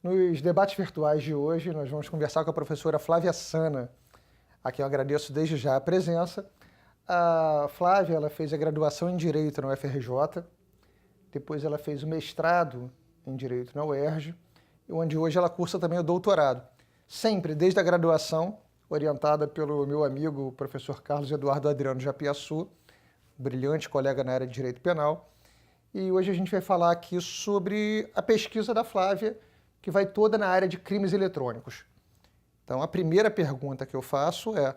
Nos debates virtuais de hoje, nós vamos conversar com a professora Flávia Sana, a quem eu agradeço desde já a presença. A Flávia, ela fez a graduação em Direito na UFRJ, depois ela fez o mestrado em Direito na UERJ, onde hoje ela cursa também o doutorado. Sempre, desde a graduação, orientada pelo meu amigo, o professor Carlos Eduardo Adriano Japiaçu, brilhante colega na área de Direito Penal. E hoje a gente vai falar aqui sobre a pesquisa da Flávia, que vai toda na área de crimes eletrônicos. Então, a primeira pergunta que eu faço é: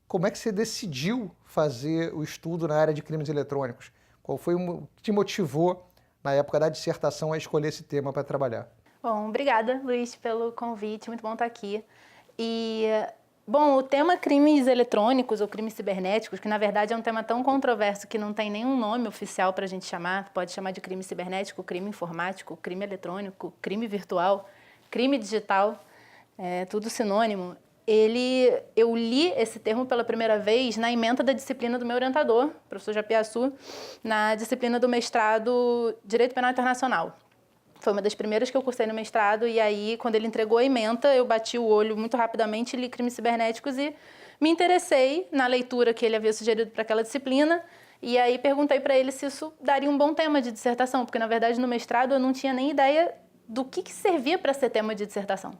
como é que você decidiu fazer o estudo na área de crimes eletrônicos? Qual foi o que te motivou, na época da dissertação, a escolher esse tema para trabalhar? Bom, obrigada, Luiz, pelo convite, muito bom estar aqui. Bom, o tema crimes eletrônicos ou crimes cibernéticos, que na verdade é um tema tão controverso que não tem nenhum nome oficial para a gente chamar, pode chamar de crime cibernético, crime informático, crime eletrônico, crime virtual, crime digital, tudo sinônimo. Eu li esse termo pela primeira vez na ementa da disciplina do meu orientador, professor Japiaçu, na disciplina do mestrado Direito Penal Internacional. Foi uma das primeiras que eu cursei no mestrado, e aí, quando ele entregou a ementa, eu bati o olho muito rapidamente, li crimes cibernéticos e me interessei na leitura que ele havia sugerido para aquela disciplina, e aí perguntei para ele se isso daria um bom tema de dissertação, porque, na verdade, no mestrado eu não tinha nem ideia do que servia para ser tema de dissertação.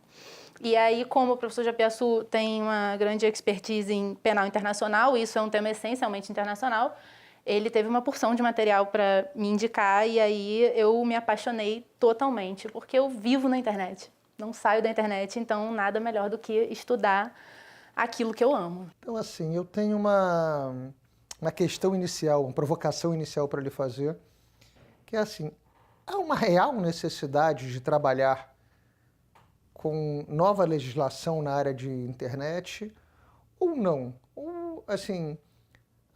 E aí, como o professor Japiaçu tem uma grande expertise em penal internacional, isso é um tema essencialmente internacional, ele teve uma porção de material para me indicar, e aí eu me apaixonei totalmente, porque eu vivo na internet, não saio da internet, então nada melhor do que estudar aquilo que eu amo. Então, assim, eu tenho uma questão inicial, uma provocação inicial para lhe fazer, que é assim: há uma real necessidade de trabalhar com nova legislação na área de internet ou não? Ou, assim,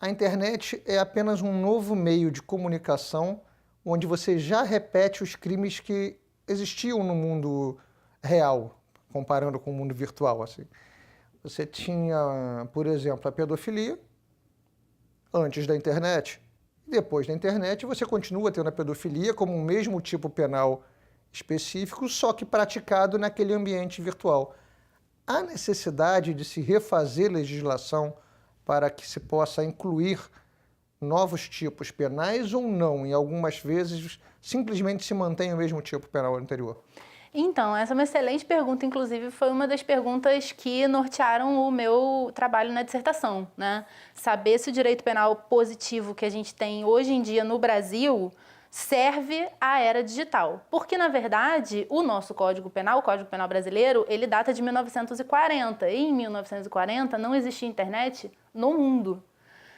a internet é apenas um novo meio de comunicação onde você já repete os crimes que existiam no mundo real, comparando com o mundo virtual, assim. Você tinha, por exemplo, a pedofilia antes da internet. Depois da internet, você continua tendo a pedofilia como um mesmo tipo penal específico, só que praticado naquele ambiente virtual. Há necessidade de se refazer legislação para que se possa incluir novos tipos penais ou não? E algumas vezes simplesmente se mantém o mesmo tipo penal anterior? Então, essa é uma excelente pergunta, inclusive foi uma das perguntas que nortearam o meu trabalho na dissertação, né? Saber se o direito penal positivo que a gente tem hoje em dia no Brasil serve à era digital. Porque, na verdade, o nosso Código Penal, o Código Penal brasileiro, ele data de 1940. E em 1940 não existia internet no mundo.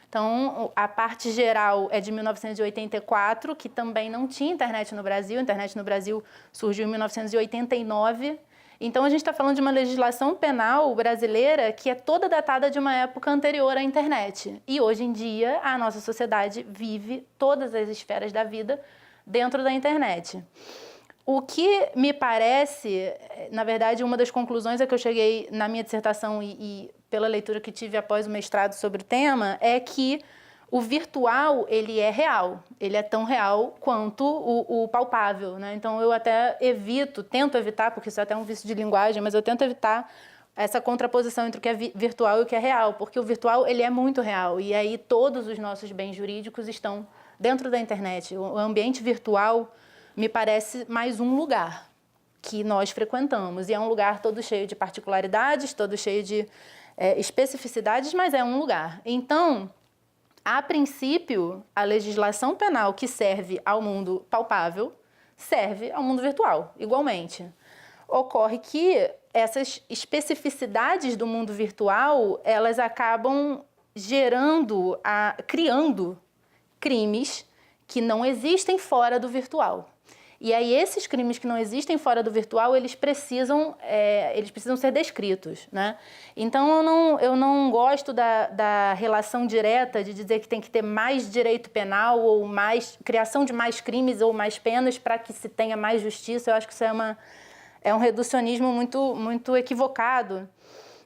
Então, a parte geral é de 1984, que também não tinha internet no Brasil. A internet no Brasil surgiu em 1989. Então, a gente está falando de uma legislação penal brasileira que é toda datada de uma época anterior à internet. E, hoje em dia, a nossa sociedade vive todas as esferas da vida dentro da internet. O que me parece, na verdade, uma das conclusões a que eu cheguei na minha dissertação e pela leitura que tive após o mestrado sobre o tema, é que o virtual, ele é real. Ele é tão real quanto o palpável, né? Então, eu até tento evitar, porque isso é até um vício de linguagem, mas eu tento evitar essa contraposição entre o que é virtual e o que é real, porque o virtual, ele é muito real, e aí todos os nossos bens jurídicos estão dentro da internet. O ambiente virtual me parece mais um lugar que nós frequentamos, e é um lugar todo cheio de particularidades, todo cheio de especificidades, mas é um lugar. Então, a princípio, a legislação penal que serve ao mundo palpável serve ao mundo virtual, igualmente. Ocorre que essas especificidades do mundo virtual, elas acabam criando crimes que não existem fora do virtual. E aí, esses crimes que não existem fora do virtual, eles precisam ser descritos, né? Então, eu não gosto da relação direta de dizer que tem que ter mais direito penal ou mais criação de mais crimes ou mais penas para que se tenha mais justiça. Eu acho que isso é um reducionismo muito, muito equivocado.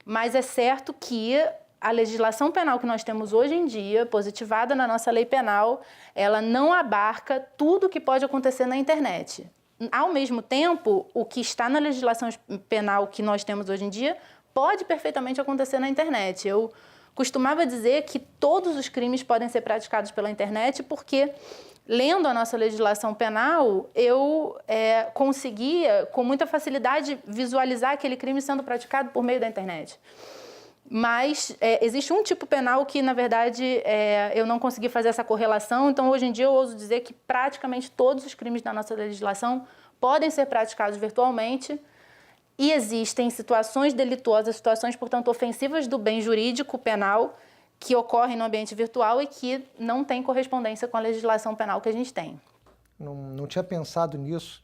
Mas é certo que a legislação penal que nós temos hoje em dia, positivada na nossa lei penal, ela não abarca tudo que pode acontecer na internet. ao mesmo tempo, o que está na legislação penal que nós temos hoje em dia pode perfeitamente acontecer na internet. Eu costumava dizer que todos os crimes podem ser praticados pela internet porque, lendo a nossa legislação penal, eu conseguia, com muita facilidade, visualizar aquele crime sendo praticado por meio da internet. Mas existe um tipo penal que, na verdade, eu não consegui fazer essa correlação. Então, hoje em dia, eu ouso dizer que praticamente todos os crimes da nossa legislação podem ser praticados virtualmente e existem situações delituosas, situações, portanto, ofensivas do bem jurídico penal que ocorrem no ambiente virtual e que não têm correspondência com a legislação penal que a gente tem. Não tinha pensado nisso,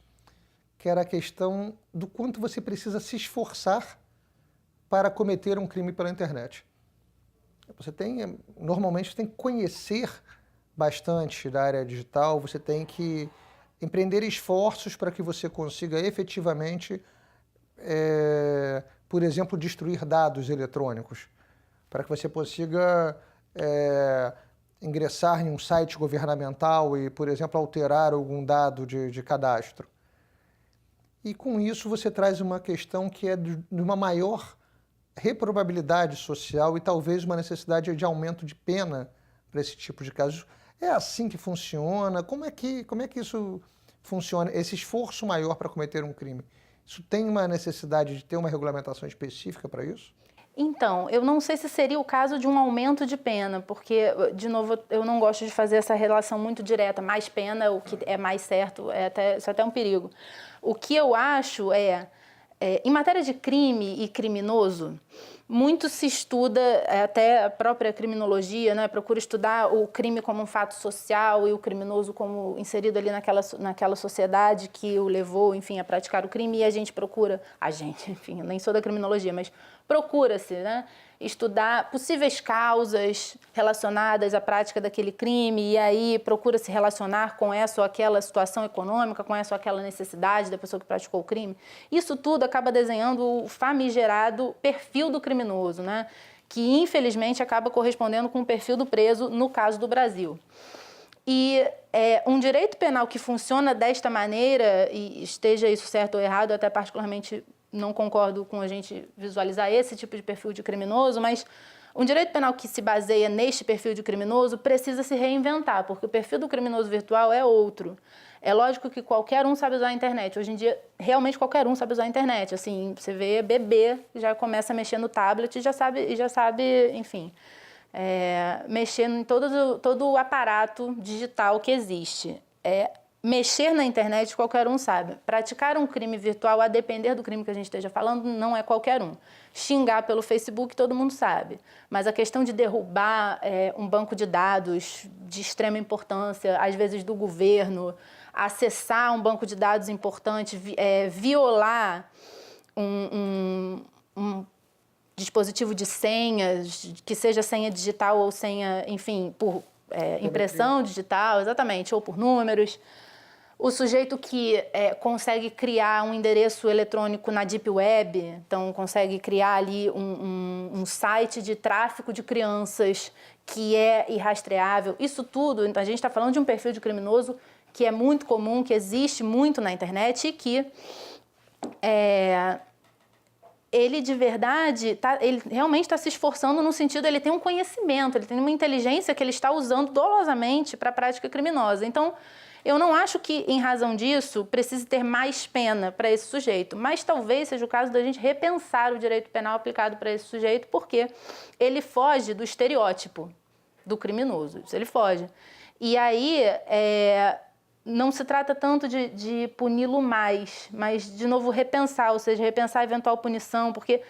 que era a questão do quanto você precisa se esforçar para cometer um crime pela internet. Normalmente, você tem que conhecer bastante da área digital, você tem que empreender esforços para que você consiga efetivamente, por exemplo, destruir dados eletrônicos, para que você consiga ingressar em um site governamental e, por exemplo, alterar algum dado de cadastro. E com isso você traz uma questão que é de uma maior reprobabilidade social e talvez uma necessidade de aumento de pena para esse tipo de casos. É assim que funciona? Como é que isso funciona? Esse esforço maior para cometer um crime, isso tem uma necessidade de ter uma regulamentação específica para isso? Então, eu não sei se seria o caso de um aumento de pena, porque, de novo, eu não gosto de fazer essa relação muito direta, mais pena, o que é mais certo, isso é até um perigo. O que eu acho em matéria de crime e criminoso, muito se estuda, até a própria criminologia, né, procura estudar o crime como um fato social e o criminoso como inserido ali naquela sociedade que o levou, enfim, a praticar o crime, e enfim, eu nem sou da criminologia, mas procura-se, né, estudar possíveis causas relacionadas à prática daquele crime, e aí procura-se relacionar com essa ou aquela situação econômica, com essa ou aquela necessidade da pessoa que praticou o crime. Isso tudo acaba desenhando o famigerado perfil do criminoso, né? Que infelizmente acaba correspondendo com o perfil do preso no caso do Brasil. E um direito penal que funciona desta maneira, e esteja isso certo ou errado, até particularmente não concordo com a gente visualizar esse tipo de perfil de criminoso, mas um direito penal que se baseia neste perfil de criminoso precisa se reinventar, porque o perfil do criminoso virtual é outro. É lógico que qualquer um sabe usar a internet. Hoje em dia, realmente qualquer um sabe usar a internet. Assim, você vê bebê, já começa a mexer no tablet e já sabe, enfim, mexer em todo o aparato digital que existe. Mexer na internet qualquer um sabe. Praticar um crime virtual, a depender do crime que a gente esteja falando, não é qualquer um. Xingar pelo Facebook todo mundo sabe. Mas a questão de derrubar um banco de dados de extrema importância, às vezes do governo, acessar um banco de dados importante, violar um dispositivo de senhas, que seja senha digital ou senha, enfim, por impressão digital, exatamente, ou por números. O sujeito que consegue criar um endereço eletrônico na Deep Web, então consegue criar ali um site de tráfico de crianças que é irrastreável, isso tudo, então a gente está falando de um perfil de criminoso que é muito comum, que existe muito na internet e que ele de verdade, ele realmente está se esforçando no sentido, ele tem um conhecimento, ele tem uma inteligência que ele está usando dolosamente para a prática criminosa. Então, eu não acho que, em razão disso, precise ter mais pena para esse sujeito, mas talvez seja o caso da gente repensar o direito penal aplicado para esse sujeito, porque ele foge do estereótipo do criminoso, isso ele foge. E aí, não se trata tanto de puni-lo mais, mas, de novo, repensar, ou seja, repensar a eventual punição, porque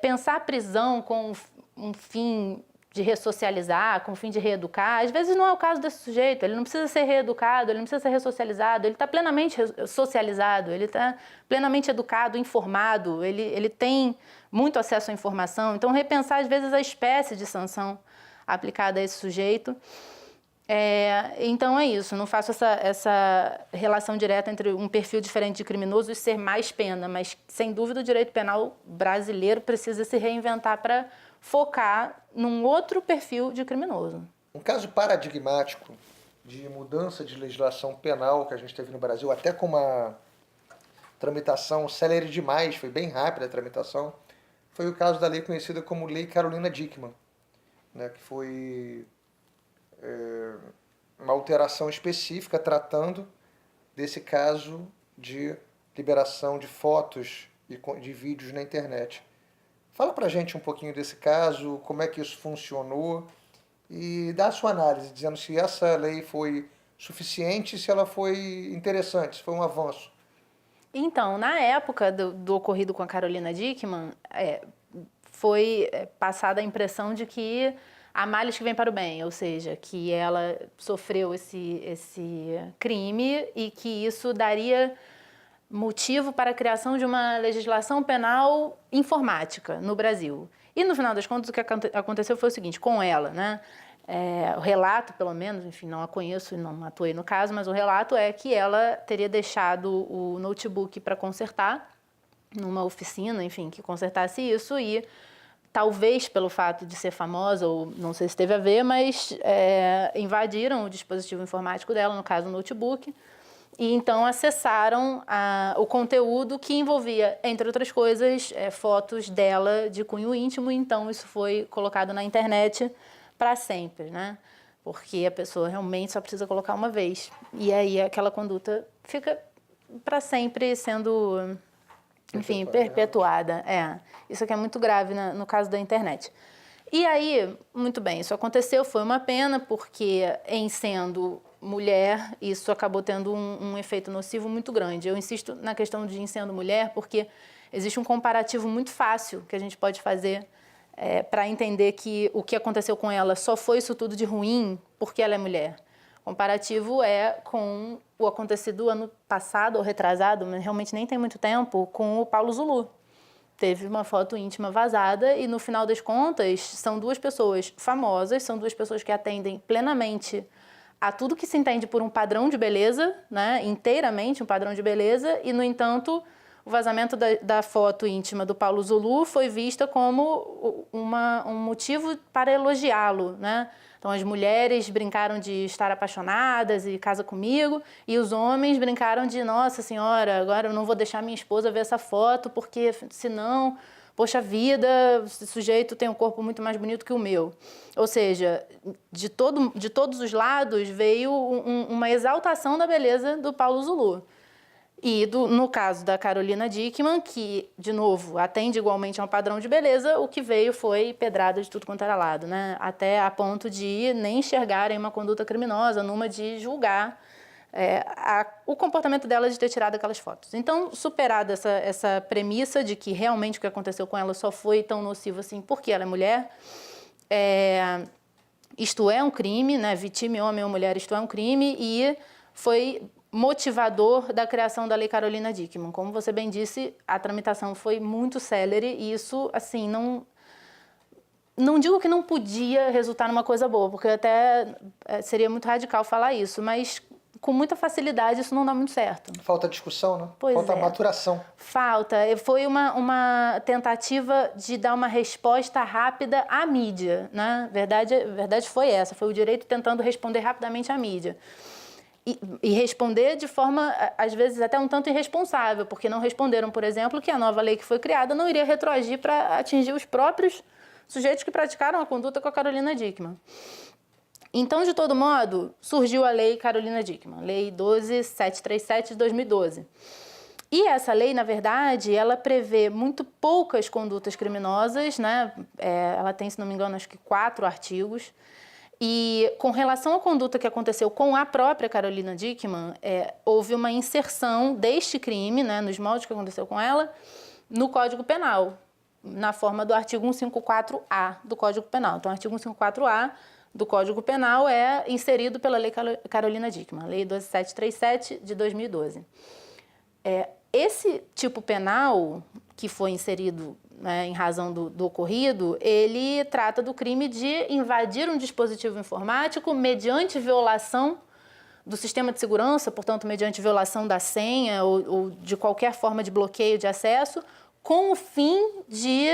pensar a prisão com um fim de ressocializar, com o fim de reeducar, às vezes não é o caso desse sujeito, ele não precisa ser reeducado, ele não precisa ser ressocializado, ele está plenamente socializado, ele está plenamente educado, informado, ele tem muito acesso à informação, então repensar às vezes a espécie de sanção aplicada a esse sujeito. Então é isso, não faço essa relação direta entre um perfil diferente de criminoso e ser mais pena, mas sem dúvida o direito penal brasileiro precisa se reinventar para focar num outro perfil de criminoso. Um caso paradigmático de mudança de legislação penal que a gente teve no Brasil, até com uma tramitação célere demais, foi bem rápida a tramitação, foi o caso da lei conhecida como Lei Carolina Dickmann, né, que foi uma alteração específica tratando desse caso de liberação de fotos e de vídeos na internet. Fala pra gente um pouquinho desse caso, como é que isso funcionou e dá a sua análise, dizendo se essa lei foi suficiente, se ela foi interessante, se foi um avanço. Então, na época do ocorrido com a Carolina Dickmann, foi passada a impressão de que há males que vêm para o bem, ou seja, que ela sofreu esse crime e que isso daria motivo para a criação de uma legislação penal informática no Brasil. E, no final das contas, o que aconteceu foi o seguinte, com ela, né? O relato, pelo menos, enfim, não a conheço e não atuei no caso, mas o relato é que ela teria deixado o notebook para consertar numa oficina, enfim, que consertasse isso e talvez pelo fato de ser famosa, ou não sei se teve a ver, mas invadiram o dispositivo informático dela, no caso o notebook, e então acessaram o conteúdo que envolvia, entre outras coisas, fotos dela de cunho íntimo, e então isso foi colocado na internet para sempre, né? Porque a pessoa realmente só precisa colocar uma vez. E aí aquela conduta fica para sempre sendo, enfim, perpetuada. Isso aqui é muito grave no caso da internet. E aí, muito bem, isso aconteceu, foi uma pena, porque em sendo mulher, isso acabou tendo um efeito nocivo muito grande. Eu insisto na questão de em sendo mulher, porque existe um comparativo muito fácil que a gente pode fazer para entender que o que aconteceu com ela só foi isso tudo de ruim porque ela é mulher. O comparativo é com o acontecido ano passado ou retrasado, mas realmente nem tem muito tempo, com o Paulo Zulu. Teve uma foto íntima vazada e, no final das contas, são duas pessoas famosas, são duas pessoas que atendem plenamente a tudo que se entende por um padrão de beleza, né? Inteiramente um padrão de beleza, e, no entanto, o vazamento da foto íntima do Paulo Zulu foi vista como um motivo para elogiá-lo, né? Então, as mulheres brincaram de estar apaixonadas e casa comigo, e os homens brincaram de, nossa senhora, agora eu não vou deixar minha esposa ver essa foto, porque senão, poxa vida, esse sujeito tem um corpo muito mais bonito que o meu. Ou seja, de todos os lados veio uma exaltação da beleza do Paulo Zulu. E no caso da Carolina Dickmann, que, de novo, atende igualmente a um padrão de beleza, o que veio foi pedrada de tudo quanto era lado, né? Até a ponto de nem enxergarem uma conduta criminosa, numa de julgar o comportamento dela de ter tirado aquelas fotos. Então, superada essa premissa de que realmente o que aconteceu com ela só foi tão nocivo assim porque ela é mulher, isto é um crime, né? Vitime, homem ou mulher, isto é um crime, e foi motivador da criação da Lei Carolina Dickmann. Como você bem disse, a tramitação foi muito célere e isso, assim, não digo que não podia resultar numa coisa boa, porque até seria muito radical falar isso, mas com muita facilidade isso não dá muito certo. Falta discussão, né? Pois falta maturação. Falta. Foi uma tentativa de dar uma resposta rápida à mídia, né? Verdade foi essa, foi o direito tentando responder rapidamente à mídia. E responder de forma, às vezes, até um tanto irresponsável, porque não responderam, por exemplo, que a nova lei que foi criada não iria retroagir para atingir os próprios sujeitos que praticaram a conduta com a Carolina Dickmann. Então, de todo modo, surgiu a Lei Carolina Dickmann, Lei 12.737 de 2012. E essa lei, na verdade, ela prevê muito poucas condutas criminosas, né? Ela tem, se não me engano, acho que 4 artigos. E com relação à conduta que aconteceu com a própria Carolina Dickmann, houve uma inserção deste crime, né, nos moldes que aconteceu com ela, no Código Penal, na forma do artigo 154-A do Código Penal. Então, o artigo 154-A do Código Penal é inserido pela Lei Carolina Dickmann, Lei 12.737 de 2012. Esse tipo penal que foi inserido, né, em razão do ocorrido, ele trata do crime de invadir um dispositivo informático mediante violação do sistema de segurança, portanto, mediante violação da senha ou de qualquer forma de bloqueio de acesso, com o fim de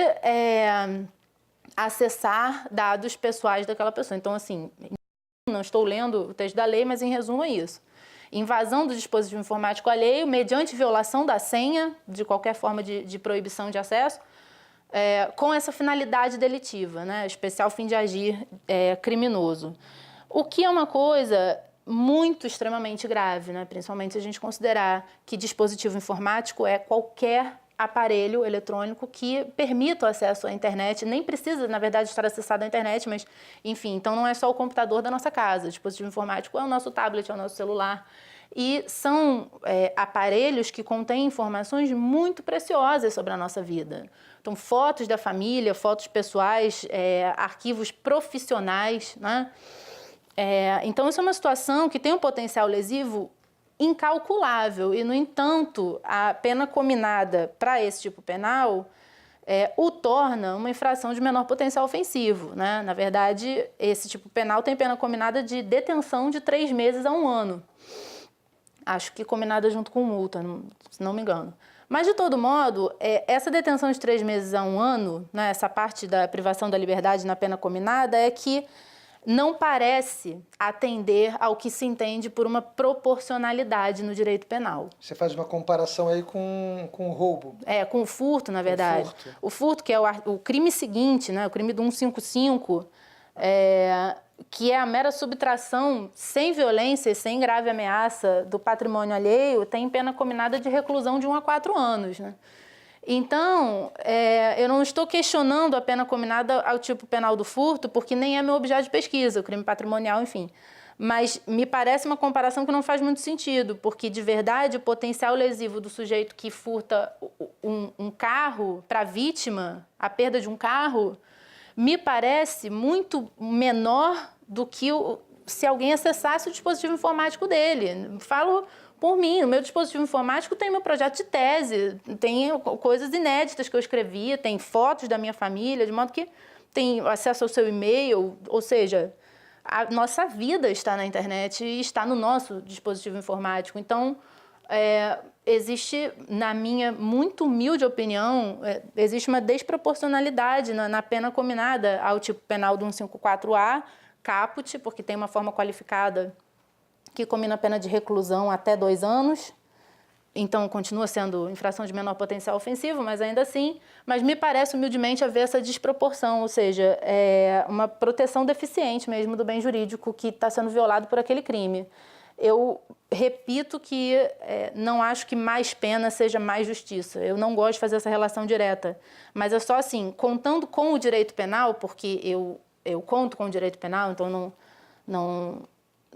acessar dados pessoais daquela pessoa. Então, assim, não estou lendo o texto da lei, mas em resumo é isso. invasão do dispositivo informático alheio mediante violação da senha, de qualquer forma de proibição de acesso, com essa finalidade delitiva, né? Especial fim de agir criminoso. O que é uma coisa muito extremamente grave, né? Principalmente se a gente considerar que dispositivo informático é qualquer aparelho eletrônico que permita o acesso à internet, nem precisa, na verdade, estar acessado à internet, mas, enfim, então não é só o computador da nossa casa, o dispositivo informático é o nosso tablet, é o nosso celular, e são aparelhos que contêm informações muito preciosas sobre a nossa vida. Então, fotos da família, fotos pessoais, arquivos profissionais, né? Então, isso é uma situação que tem um potencial lesivo incalculável e, no entanto, a pena cominada para esse tipo penal o torna uma infração de menor potencial ofensivo, né? Na verdade, esse tipo penal tem pena cominada de detenção de 3 meses a 1 ano. Acho que combinada junto com multa, se não me engano. Mas, de todo modo, essa detenção de 3 meses a 1 ano, né, essa parte da privação da liberdade na pena combinada, é que não parece atender ao que se entende por uma proporcionalidade no direito penal. Você faz uma comparação aí com o roubo. Com o furto, na verdade. O furto, que é o crime seguinte, né, o crime do 155, que é a mera subtração sem violência e sem grave ameaça do patrimônio alheio, tem pena combinada de reclusão de 1 a 4 anos, né? Então, eu não estou questionando a pena combinada ao tipo penal do furto, porque nem é meu objeto de pesquisa, o crime patrimonial, enfim. Mas me parece uma comparação que não faz muito sentido, porque, de verdade, o potencial lesivo do sujeito que furta um carro para a vítima, a perda de um carro, me parece muito menor do que se alguém acessasse o dispositivo informático dele. Falo por mim, o meu dispositivo informático tem meu projeto de tese, tem coisas inéditas que eu escrevi, tem fotos da minha família, de modo que tem acesso ao seu e-mail, ou seja, a nossa vida está na internet e está no nosso dispositivo informático. Então, existe, na minha muito humilde opinião, existe uma desproporcionalidade na pena combinada ao tipo penal do 154A, caput, porque tem uma forma qualificada que combina a pena de reclusão até 2 anos, então continua sendo infração de menor potencial ofensivo, mas ainda assim, mas me parece humildemente haver essa desproporção, ou seja, uma proteção deficiente mesmo do bem jurídico que está sendo violado por aquele crime. Eu repito que não acho que mais pena seja mais justiça, eu não gosto de fazer essa relação direta, mas é só assim, contando com o direito penal, porque eu conto com o direito penal, então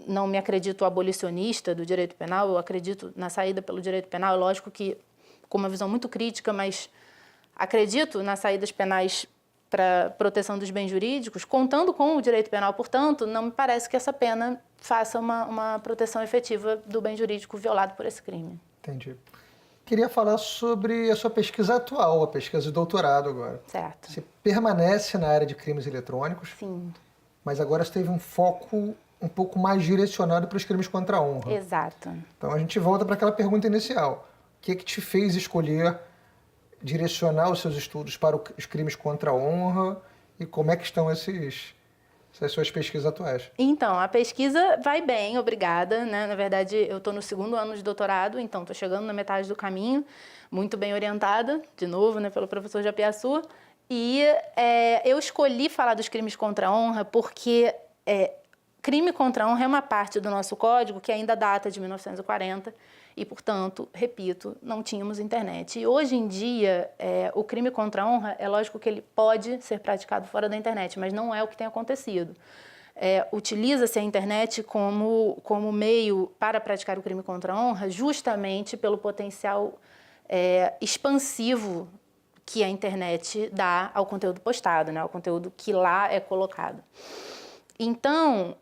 não me acredito abolicionista do direito penal, eu acredito na saída pelo direito penal, é lógico que com uma visão muito crítica, mas acredito nas saídas penais para proteção dos bens jurídicos, contando com o direito penal, portanto, não me parece que essa pena faça uma proteção efetiva do bem jurídico violado por esse crime. Entendi. Queria falar sobre a sua pesquisa atual, a pesquisa de doutorado agora. Certo. Você permanece na área de crimes eletrônicos. Sim. Mas agora você teve um foco um pouco mais direcionado para os crimes contra a honra. Exato. Então a gente volta para aquela pergunta inicial. O que te fez escolher direcionar os seus estudos para os crimes contra a honra e como é que estão essas suas pesquisas atuais? Então, a pesquisa vai bem, obrigada, né? Na verdade, eu estou no 2º ano de doutorado, então estou chegando na metade do caminho, muito bem orientada, de novo, né, pelo professor Japiaçu. E eu escolhi falar dos crimes contra a honra porque crime contra a honra é uma parte do nosso código que ainda data de 1940 e, portanto, repito, não tínhamos internet. E hoje em dia, o crime contra a honra, é lógico que ele pode ser praticado fora da internet, mas não é o que tem acontecido. Utiliza-se a internet como meio para praticar o crime contra a honra justamente pelo potencial expansivo que a internet dá ao conteúdo postado, né, ao conteúdo que lá é colocado. Então,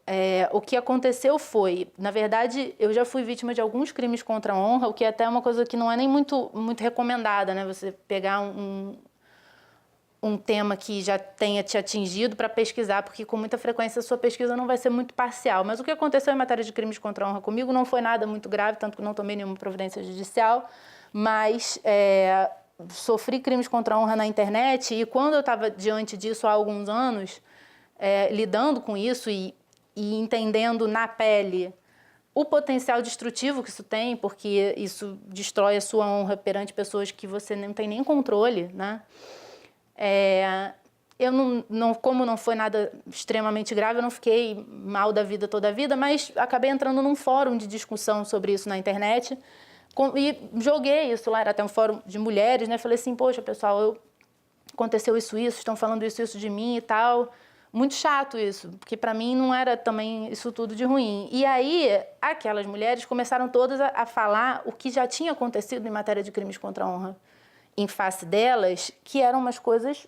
o que aconteceu foi, na verdade, eu já fui vítima de alguns crimes contra a honra, o que é até uma coisa que não é nem muito recomendada, né? Você pegar um tema que já tenha te atingido para pesquisar, porque com muita frequência a sua pesquisa não vai ser muito parcial. Mas o que aconteceu em matéria de crimes contra a honra comigo não foi nada muito grave, tanto que não tomei nenhuma providência judicial, mas sofri crimes contra a honra na internet e quando eu estava diante disso há alguns anos, lidando com isso e entendendo na pele o potencial destrutivo que isso tem, porque isso destrói a sua honra perante pessoas que você não tem nem controle, né? Eu como não foi nada extremamente grave, eu não fiquei mal da vida toda a vida, mas acabei entrando num fórum de discussão sobre isso na internet e joguei isso lá, era até um fórum de mulheres, né? Falei assim, poxa, pessoal, aconteceu isso, estão falando isso de mim e tal. Muito chato isso, porque para mim não era também isso tudo de ruim. E aí, aquelas mulheres começaram todas a falar o que já tinha acontecido em matéria de crimes contra a honra em face delas, que eram umas coisas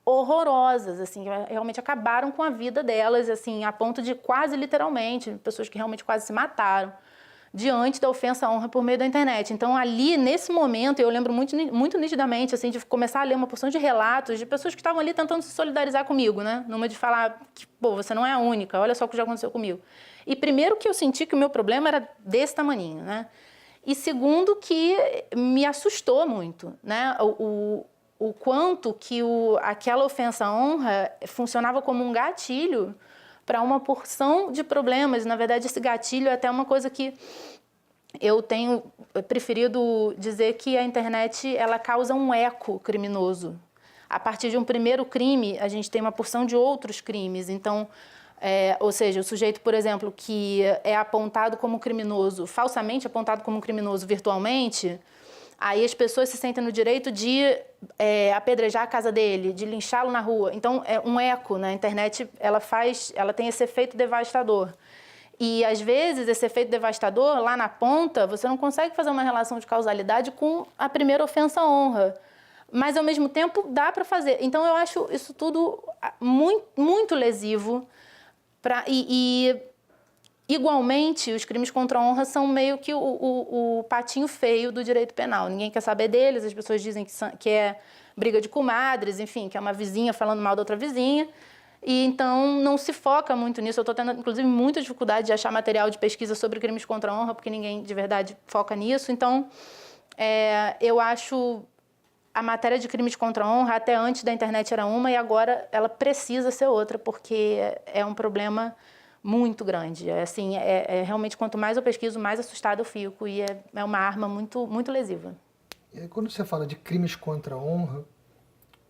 horrorosas, assim, realmente acabaram com a vida delas, assim, a ponto de quase literalmente, pessoas que realmente quase se mataram diante da ofensa à honra por meio da internet. Então, ali, nesse momento, eu lembro muito nitidamente, assim, de começar a ler uma porção de relatos de pessoas que estavam ali tentando se solidarizar comigo, né? Numa de falar que, pô, você não é a única, olha só o que já aconteceu comigo. E primeiro que eu senti que o meu problema era desse tamaninho, né? E segundo que me assustou muito, né? O quanto que aquela ofensa à honra funcionava como um gatilho para uma porção de problemas. Na verdade, esse gatilho é até uma coisa que eu tenho preferido dizer que a internet ela causa um eco criminoso. A partir de um primeiro crime, a gente tem uma porção de outros crimes. Então, ou seja, o sujeito, por exemplo, que é apontado como criminoso, falsamente apontado como criminoso virtualmente, aí as pessoas se sentem no direito de apedrejar a casa dele, de linchá-lo na rua. Então, é um eco, né? A internet, ela tem esse efeito devastador. E, às vezes, esse efeito devastador, lá na ponta, você não consegue fazer uma relação de causalidade com a primeira ofensa à honra. Mas, ao mesmo tempo, dá para fazer. Então, eu acho isso tudo muito, muito lesivo. Igualmente, os crimes contra a honra são meio que o patinho feio do direito penal. Ninguém quer saber deles, as pessoas dizem que é briga de comadres, enfim, que é uma vizinha falando mal da outra vizinha. E então não se foca muito nisso. Eu estou tendo, inclusive, muita dificuldade de achar material de pesquisa sobre crimes contra a honra, porque ninguém de verdade foca nisso. Então, eu acho a matéria de crimes contra a honra, até antes da internet era uma, e agora ela precisa ser outra, porque é um problema muito grande. Assim, realmente, quanto mais eu pesquiso, mais assustada eu fico. E é uma arma muito, muito lesiva. E aí, quando você fala de crimes contra a honra,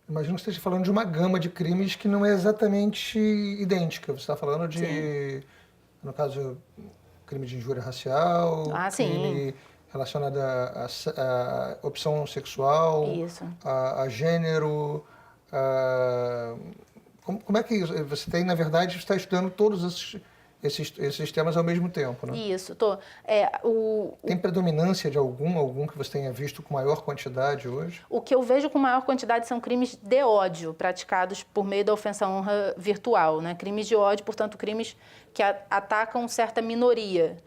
imagino que você esteja falando de uma gama de crimes que não é exatamente idêntica. Você está falando de, sim, no caso, crime de injúria racial, crime relacionado à opção sexual, a gênero. Como é que você tem, na verdade, está estudando todos esses temas ao mesmo tempo, né? Isso, Tem predominância de algum que você tenha visto com maior quantidade hoje? O que eu vejo com maior quantidade são crimes de ódio praticados por meio da ofensa à honra virtual, né? Crimes de ódio, portanto, crimes que atacam certa minoria.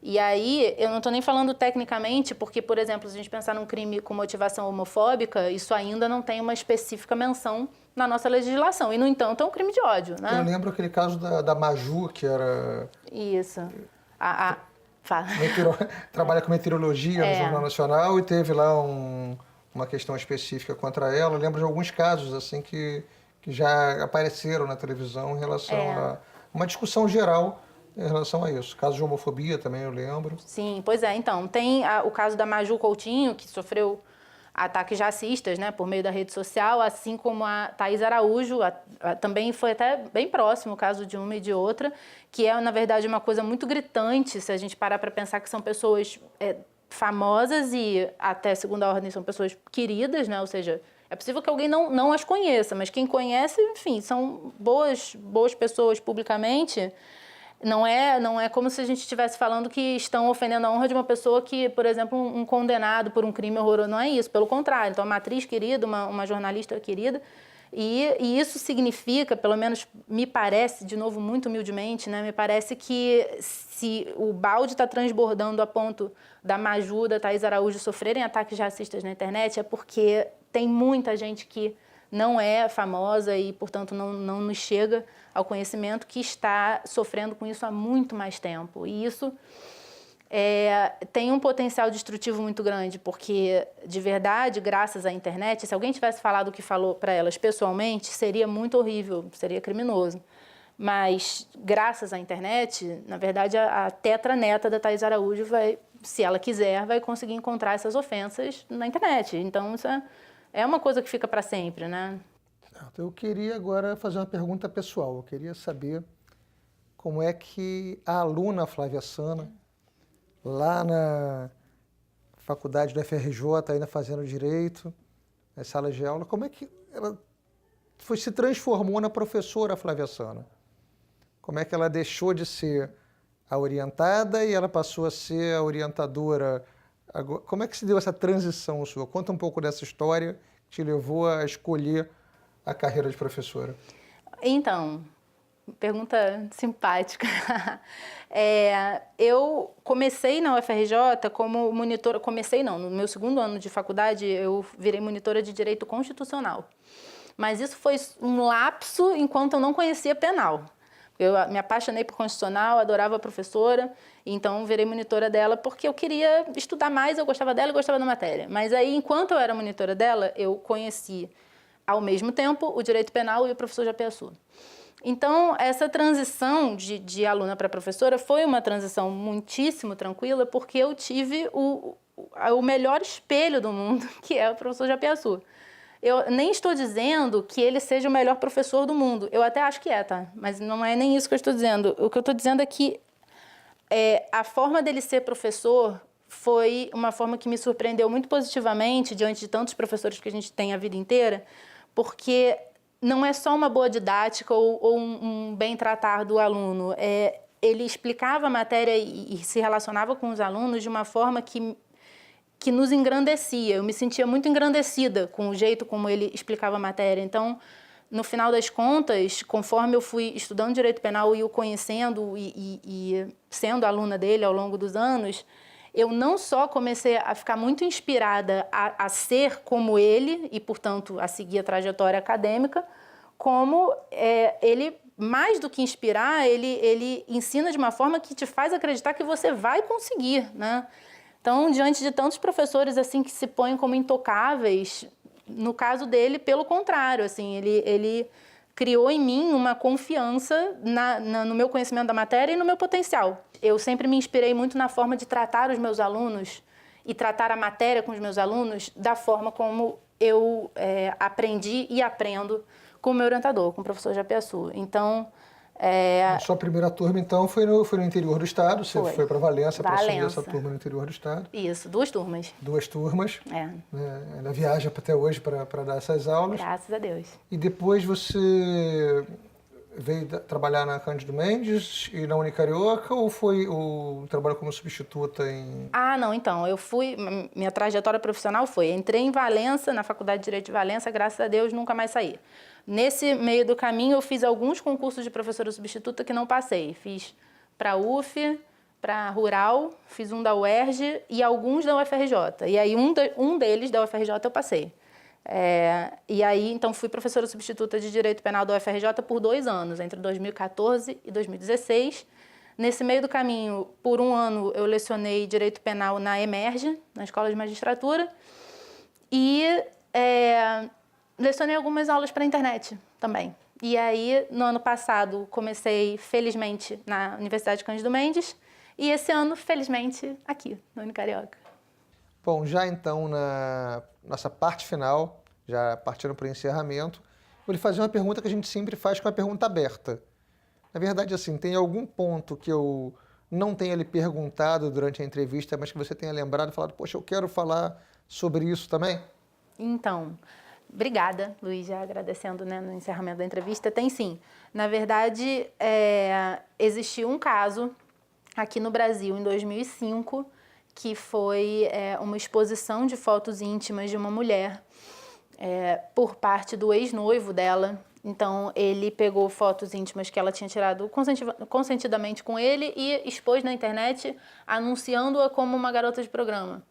E aí, eu não estou nem falando tecnicamente, porque, por exemplo, se a gente pensar num crime com motivação homofóbica, isso ainda não tem uma específica menção na nossa legislação. E, no entanto, é um crime de ódio, né? Eu lembro aquele caso da Maju, que era... Isso. Trabalha com meteorologia no Jornal Nacional e teve lá uma questão específica contra ela. Eu lembro de alguns casos assim que já apareceram na televisão em relação a uma discussão geral em relação a isso. Caso de homofobia também eu lembro. Sim, pois é. Então, tem o caso da Maju Coutinho, que sofreu ataques racistas, né, por meio da rede social, assim como a Thaís Araújo, também foi até bem próximo o caso de uma e de outra, que é, na verdade, uma coisa muito gritante, se a gente parar para pensar que são pessoas famosas e, até segunda ordem, são pessoas queridas, né, ou seja, é possível que alguém não as conheça, mas quem conhece, enfim, são boas pessoas publicamente. Não é como se a gente estivesse falando que estão ofendendo a honra de uma pessoa que, por exemplo, um condenado por um crime horroroso. Não é isso, pelo contrário. Então, uma atriz querida, uma jornalista querida. E isso significa, pelo menos me parece, de novo, muito humildemente, né? Me parece que se o balde está transbordando a ponto da Maju, da Thaís Araújo sofrerem ataques racistas na internet, é porque tem muita gente que não é famosa e, portanto, não nos chega ao conhecimento, que está sofrendo com isso há muito mais tempo. E isso tem um potencial destrutivo muito grande, porque, de verdade, graças à internet, se alguém tivesse falado o que falou para elas pessoalmente, seria muito horrível, seria criminoso. Mas, graças à internet, na verdade, a tetraneta da Thaís Araújo vai, se ela quiser, vai conseguir encontrar essas ofensas na internet. Então, isso é uma coisa que fica para sempre, né? Eu queria agora fazer uma pergunta pessoal. Eu queria saber como é que a aluna Flávia Sanna, lá na faculdade do FRJ, ainda fazendo Direito, nas salas de aula, como é que ela se transformou na professora Flávia Sanna? Como é que ela deixou de ser a orientada e ela passou a ser a orientadora? Como é que se deu essa transição sua? Conta um pouco dessa história que te levou a escolher a carreira de professora. Então, pergunta simpática. Eu comecei na UFRJ como monitora, no meu segundo ano de faculdade eu virei monitora de Direito Constitucional. Mas isso foi um lapso enquanto eu não conhecia penal. Eu me apaixonei por constitucional, adorava a professora, então virei monitora dela porque eu queria estudar mais, eu gostava dela e gostava da matéria. Mas aí, enquanto eu era monitora dela, eu conheci ao mesmo tempo o direito penal e o professor Japiaçu. Então, essa transição de aluna para professora foi uma transição muitíssimo tranquila, porque eu tive o melhor espelho do mundo, que é o professor Japiaçu. Eu nem estou dizendo que ele seja o melhor professor do mundo. Eu até acho que tá? Mas não é nem isso que eu estou dizendo. O que eu estou dizendo é que a forma dele ser professor foi uma forma que me surpreendeu muito positivamente diante de tantos professores que a gente tem a vida inteira, porque não é só uma boa didática ou um bem tratar do aluno. Ele explicava a matéria e se relacionava com os alunos de uma forma que nos engrandecia. Eu me sentia muito engrandecida com o jeito como ele explicava a matéria. Então, no final das contas, conforme eu fui estudando Direito Penal e o conhecendo e sendo aluna dele ao longo dos anos, eu não só comecei a ficar muito inspirada a ser como ele e, portanto, a seguir a trajetória acadêmica, como ele, mais do que inspirar, ele ensina de uma forma que te faz acreditar que você vai conseguir, né? Então, diante de tantos professores assim que se põem como intocáveis, no caso dele, pelo contrário, assim, ele criou em mim uma confiança no meu conhecimento da matéria e no meu potencial. Eu sempre me inspirei muito na forma de tratar os meus alunos e tratar a matéria com os meus alunos da forma como eu aprendi e aprendo com o meu orientador, com o professor Japiaçu. Então, A sua primeira turma, então, foi no interior do estado? Você foi para Valença para assumir essa turma no interior do estado? Isso, 2 turmas. 2 turmas. Ela viaja até hoje para dar essas aulas. Graças a Deus. E depois você veio trabalhar na Cândido Mendes e na Unicarioca ou foi o trabalho como substituta em... Não, então, minha trajetória profissional entrei em Valença, na Faculdade de Direito de Valença, graças a Deus, nunca mais saí. Nesse meio do caminho, eu fiz alguns concursos de professora substituta que não passei. Fiz para a UF, para a Rural, fiz um da UERJ e alguns da UFRJ. E aí, um deles, da UFRJ, eu passei. E aí, então, fui professora substituta de Direito Penal da UFRJ por 2 anos, entre 2014 e 2016. Nesse meio do caminho, por 1 ano, eu lecionei Direito Penal na EMERGE, na Escola de Magistratura, e lecionei algumas aulas para a internet também. E aí, no ano passado, comecei, felizmente, na Universidade Cândido Mendes, e esse ano, felizmente, aqui, na Unicarioca. Bom, já então na nossa parte final, já partindo para o encerramento, vou lhe fazer uma pergunta que a gente sempre faz com a pergunta aberta. Na verdade, assim, tem algum ponto que eu não tenha lhe perguntado durante a entrevista, mas que você tenha lembrado e falado, poxa, eu quero falar sobre isso também? Então, obrigada, Luiz, já agradecendo, né, no encerramento da entrevista. Tem sim. Na verdade, existiu um caso aqui no Brasil, em 2005, que foi uma exposição de fotos íntimas de uma mulher por parte do ex-noivo dela. Então, ele pegou fotos íntimas que ela tinha tirado consentidamente com ele e expôs na internet, anunciando-a como uma garota de programa.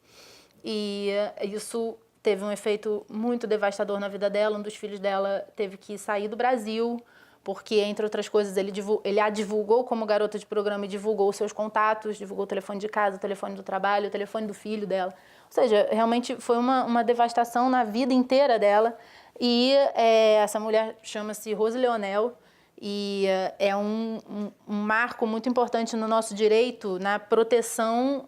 E isso teve um efeito muito devastador na vida dela. Um dos filhos dela teve que sair do Brasil, porque, entre outras coisas, ele a divulgou como garota de programa e divulgou seus contatos, divulgou o telefone de casa, o telefone do trabalho, o telefone do filho dela. Ou seja, realmente foi uma devastação na vida inteira dela. E essa mulher chama-se Rose Leonel e é um marco muito importante no nosso direito, na proteção,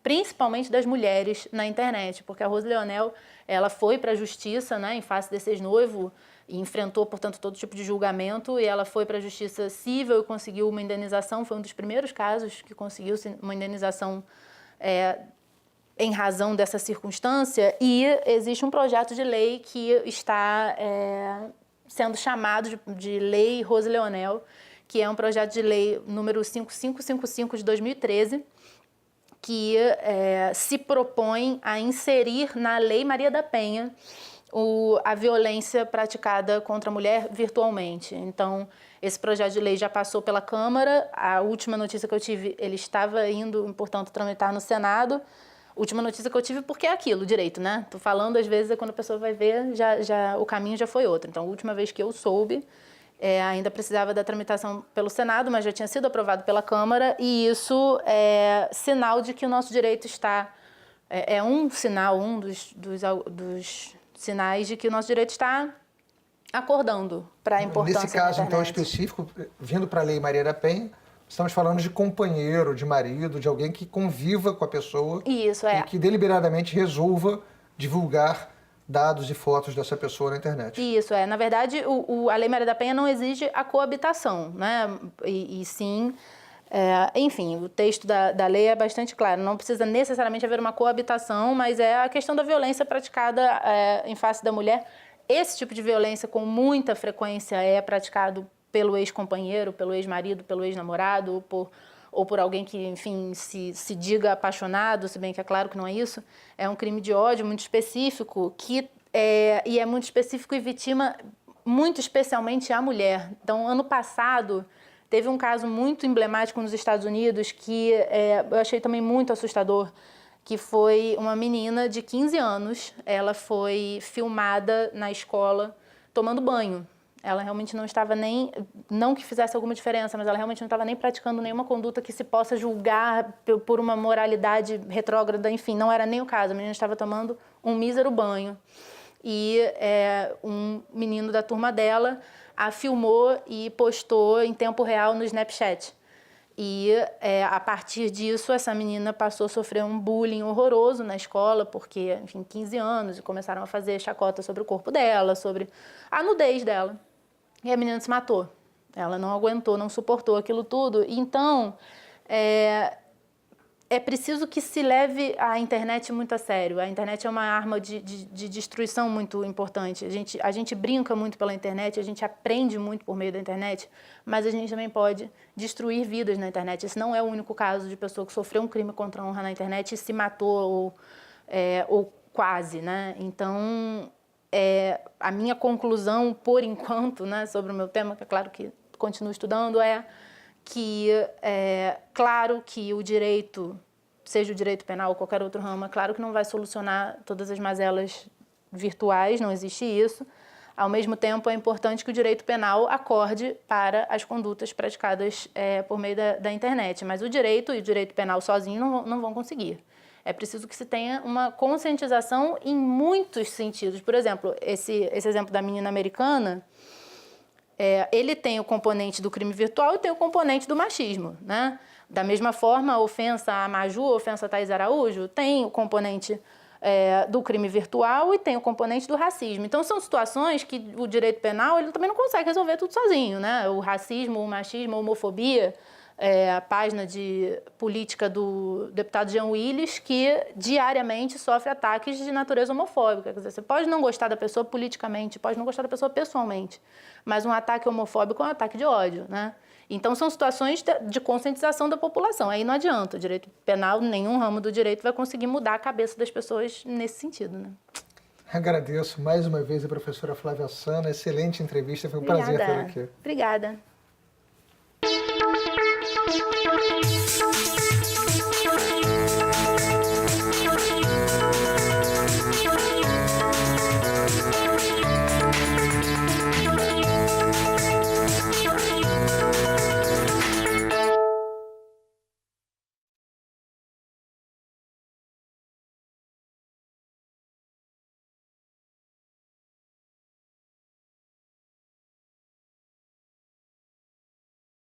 principalmente das mulheres na internet, porque a Rose Leonel, ela foi para a justiça, né, em face desse ex-noivo, e enfrentou, portanto, todo tipo de julgamento, e ela foi para a justiça civil e conseguiu uma indenização, foi um dos primeiros casos que conseguiu uma indenização em razão dessa circunstância, e existe um projeto de lei que está sendo chamado de Lei Rose Leonel, que é um projeto de lei número 5555 de 2013, que se propõe a inserir na Lei Maria da Penha a violência praticada contra a mulher virtualmente. Então, esse projeto de lei já passou pela Câmara, a última notícia que eu tive, ele estava indo, portanto, tramitar no Senado. Última notícia que eu tive, porque é aquilo, direito, né? Tô falando, às vezes, quando a pessoa vai ver, o caminho já foi outro. Então, a última vez que eu soube, ainda precisava da tramitação pelo Senado, mas já tinha sido aprovado pela Câmara, e isso é sinal de que o nosso direito está... um sinal, um dos sinais de que o nosso direito está acordando para a importância da internet. Nesse caso, então, específico, vindo para a Lei Maria da Penha, estamos falando de companheiro, de marido, de alguém que conviva com a pessoa. Isso, e que deliberadamente resolva divulgar dados e fotos dessa pessoa na internet. Isso, na verdade, a Lei Maria da Penha não exige a coabitação, né? E sim... enfim, o texto da lei é bastante claro, não precisa necessariamente haver uma coabitação, mas é a questão da violência praticada em face da mulher. Esse tipo de violência, com muita frequência, é praticado pelo ex-companheiro, pelo ex-marido, pelo ex-namorado, ou por alguém que, enfim, se diga apaixonado, se bem que é claro que não é isso. É um crime de ódio muito específico, e é muito específico e vitima muito especialmente a mulher. Então, ano passado... Teve um caso muito emblemático nos Estados Unidos que eu achei também muito assustador, que foi uma menina de 15 anos. Ela foi filmada na escola tomando banho. Ela realmente não estava nem... Não que fizesse alguma diferença, mas ela realmente não estava nem praticando nenhuma conduta que se possa julgar por uma moralidade retrógrada. Enfim, não era nem o caso. A menina estava tomando um mísero banho. E um menino da turma dela a filmou e postou em tempo real no Snapchat. E a partir disso, essa menina passou a sofrer um bullying horroroso na escola, porque, enfim, 15 anos, e começaram a fazer chacota sobre o corpo dela, sobre a nudez dela. E a menina se matou. Ela não aguentou, não suportou aquilo tudo. Então, é preciso que se leve a internet muito a sério. A internet é uma arma de destruição muito importante. A gente brinca muito pela internet, a gente aprende muito por meio da internet, mas a gente também pode destruir vidas na internet. Esse não é o único caso de pessoa que sofreu um crime contra a honra na internet e se matou ou quase, né? Então, a minha conclusão, por enquanto, né, sobre o meu tema, que é claro que continuo estudando, que claro que o direito, seja o direito penal ou qualquer outro ramo, é claro que não vai solucionar todas as mazelas virtuais, não existe isso. Ao mesmo tempo, é importante que o direito penal acorde para as condutas praticadas por meio da internet. Mas o direito e o direito penal sozinho não vão conseguir. É preciso que se tenha uma conscientização em muitos sentidos. Por exemplo, esse exemplo da menina americana, ele tem o componente do crime virtual e tem o componente do machismo, né? Da mesma forma, a ofensa a Maju, a ofensa a Thaís Araújo, tem o componente do crime virtual e tem o componente do racismo. Então, são situações que o direito penal ele também não consegue resolver tudo sozinho, né? O racismo, o machismo, a homofobia, a página de política do deputado Jean Willis, que diariamente sofre ataques de natureza homofóbica. Quer dizer, você pode não gostar da pessoa politicamente, pode não gostar da pessoa pessoalmente, mas um ataque homofóbico é um ataque de ódio, né? Então, são situações de conscientização da população. Aí não adianta, o direito penal, nenhum ramo do direito vai conseguir mudar a cabeça das pessoas nesse sentido, né? Agradeço mais uma vez a professora Flávia Sanna, excelente entrevista, foi um prazer tê-la aqui. Obrigada.